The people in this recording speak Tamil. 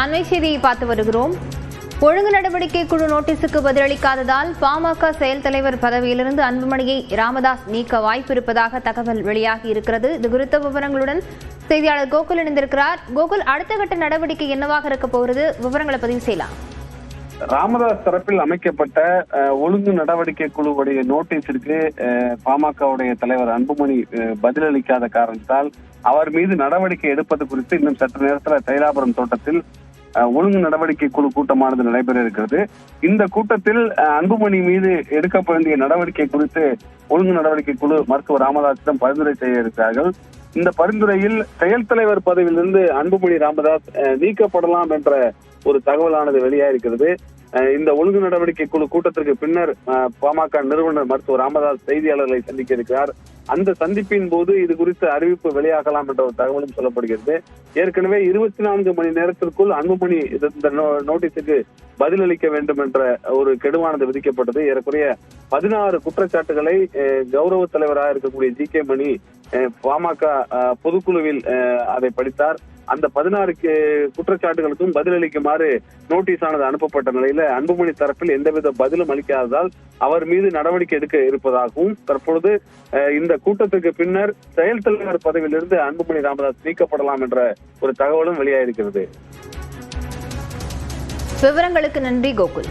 அண்மை செய்தியை பார்த்து வருகிறோம். ஒழுங்கு நடவடிக்கை குழு நோட்டீஸுக்கு பதிலளிக்காததால் பாமக செயல் தலைவர் பதவியிலிருந்து அன்புமணியை ராமதாஸ் நீக்க வாய்ப்பு இருப்பதாக தகவல் வெளியாகி இருக்கிறது. இது குறித்த விவரங்களுடன் செய்தியாளர் கோகுல் இணைந்திருக்கிறார். கோகுல், அடுத்த கட்ட நடவடிக்கை என்னவாக இருக்க போகிறது? விவரங்களை பதிவு செய்யலாம். ராமதாஸ் தரப்பில் அமைக்கப்பட்ட ஒழுங்கு நடவடிக்கை குழுவுடைய நோட்டீஸிற்கு பாமகவுடைய தலைவர் அன்புமணி பதிலளிக்காத காரணத்தால் அவர் மீது நடவடிக்கை எடுப்பது குறித்து இன்னும் சற்று நேரத்தில் தைலாபுரம் தோட்டத்தில் ஒழுங்கு நடவடிக்கை குழு கூட்டமானது நடைபெற இருக்கிறது. இந்த கூட்டத்தில் அன்புமணி மீது எடுக்க வேண்டிய நடவடிக்கை குறித்து ஒழுங்கு நடவடிக்கை குழு மருத்துவர் ராமதாஸிடம் பரிந்துரை செய்ய இருக்கிறார்கள். இந்த பரிந்துரையில் செயல் தலைவர் பதவியிலிருந்து அன்புமணி ராமதாஸ் நீக்கப்படலாம் என்ற ஒரு தகவலானது வெளியாயிருக்கிறது. இந்த ஒழுங்கு நடவடிக்கை குழு கூட்டத்திற்கு பின்னர் பாமக நிறுவனர் மருத்துவர் ராமதாஸ் செய்தியாளர்களை சந்திக்க இருக்கிறார். அந்த சந்திப்பின் போது இது குறித்து அறிவிப்பு வெளியாகலாம் என்ற ஒரு தகவலும் சொல்லப்படுகிறது. ஏற்கனவே 24 மணி நேரத்திற்குள் அன்புமணி இந்த நோட்டீஸுக்கு பதிலளிக்க வேண்டும் என்ற ஒரு கெடுவானது விதிக்கப்பட்டது. ஏறக்குறைய 16 குற்றச்சாட்டுகளை கௌரவ தலைவராக இருக்கக்கூடிய ஜி.கே. மணி பாமக பொதுக்குழுவில் அதை படித்தார். அந்த 16 குற்றச்சாட்டுகளுக்கும் பதிலளிக்குமாறு நோட்டீஸ் ஆனது அனுப்பப்பட்ட நிலையில அன்புமணி தரப்பில் எந்தவித பதிலும் அளிக்காததால் அவர் மீது நடவடிக்கை எடுக்க இருப்பதாகவும் தற்பொழுது இந்த கூட்டத்திற்கு பின்னர் செயல் தலைவர் பதவியிலிருந்து அன்புமணி ராமதாஸ் நீக்கப்படலாம் என்ற ஒரு தகவலும் வெளியாயிருக்கிறது. விவரங்களுக்கு நன்றி கோகுல்.